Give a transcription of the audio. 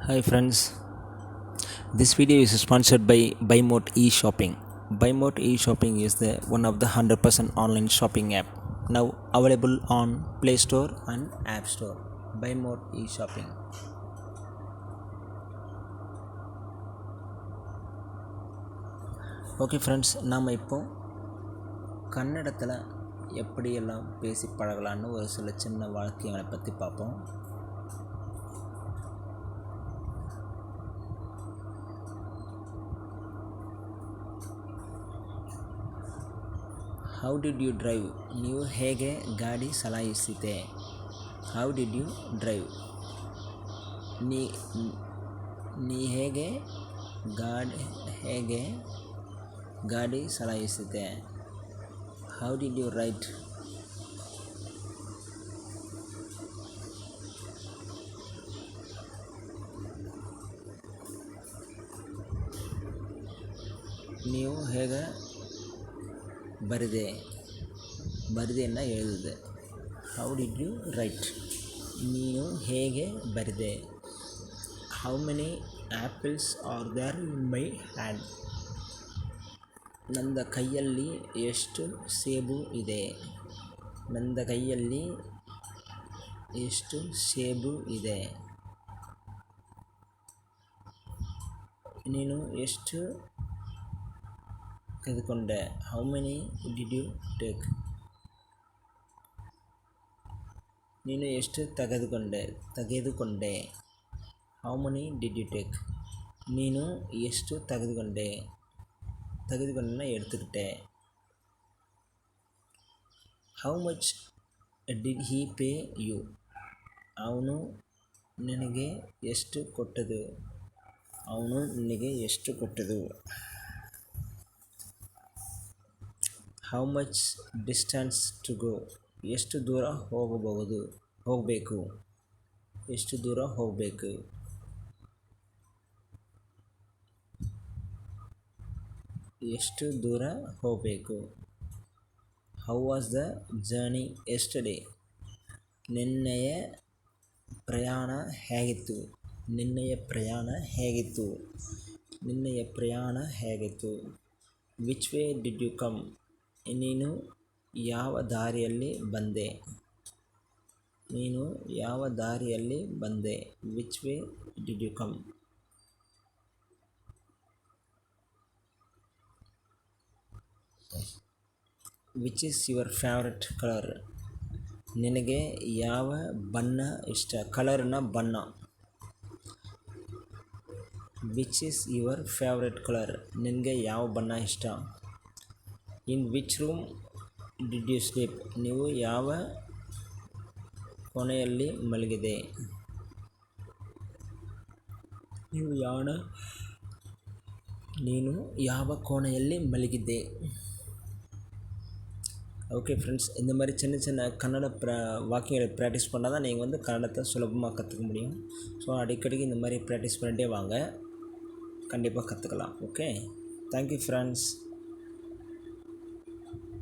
Hi friends, this video is sponsored by BuyMote eShopping. BuyMote eShopping is the one of the 100% online shopping app now available on Play Store and App Store. BuyMote eShopping. Okay friends, நாம் இப்போ கன்னடத்தில் எப்படியெல்லாம் பேசி பழகலான்னு ஒரு சில சின்ன வாக்கியங்களை பற்றி பார்ப்போம். How did you drive? ನೀವು ಹೇಗೆ ಗಾಡಿ ಚಲಾಯಿಸಿದೆ? How did you drive? ನೀ ಹೇಗೆ ಗಾಡಿ ಚಲಾಯಿಸಿದೆ? How did you write? ನೀವು ಹೇಗೆ ಬರೆದೆಯನ್ನು ಹೇಳಿದೆ. How did you write? ನೀನು ಹೇಗೆ ಬರೆದೆ? How many apples are there in my hand? ನನ್ನ ಕೈಯಲ್ಲಿ ಎಷ್ಟು ಸೇಬು ಇದೆ? ನನ್ನ ಕೈಯಲ್ಲಿ ಎಷ್ಟು ಸೇಬು ಇದೆ? ನೀನು ಎಷ್ಟು ತೆಗೆದುಕೊಂಡೆ? How many did you take? ನೀನು ಎಷ್ಟು ತೆಗೆದುಕೊಂಡೆ? How many did you take? ನೀನು ಎಷ್ಟು ತೆಗೆದುಕೊಂಡನ எடுத்துக்கிட்டೆ? How much did he pay you? ಅವನು ನಿನಗೆ ಎಷ್ಟು ಕೊಟ್ಟದು? How much distance to go? ಎಷ್ಟು ದೂರ ಹೋಗಬೇಕು? How was the journey yesterday? ನಿನ್ನೆಯ ಪ್ರಯಾಣ ಹೇಗಿತ್ತು? Which way did you come? ನೀನು ಯಾವ ದಾರಿಯಲ್ಲಿ ಬಂದೆ? Which way did you come? Which is your favorite color? ನಿನಗೆ ಯಾವ ಬಣ್ಣ ಇಷ್ಟ? ಕಲರ್ನ ಬಣ್ಣ. Which is your favorite color? ನಿನಗೆ ಯಾವ ಬಣ್ಣ ಇಷ್ಟ? In which room did you sleep? ನೀವು ಯಾವ ಕೋಣೆಯಲ್ಲಿ ಮಲಗಿದೆ? ನೀನು ಯಾವ ಕೋಣೆಯಲ್ಲಿ ಮಲಗಿದೆ? ஓகே ஃப்ரெண்ட்ஸ், இந்த மாதிரி சின்ன கன்னட வாக்கியங்களை ப்ராக்டிஸ் பண்ணால் தான் நீங்கள் வந்து கன்னடத்தை சுலபமாக கற்றுக்க முடியும். ஸோ அடிக்கடிக்கு இந்த மாதிரி ப்ராக்டிஸ் பண்ணிகிட்டே வாங்க, கண்டிப்பாக கற்றுக்கலாம். Okay, thank you friends.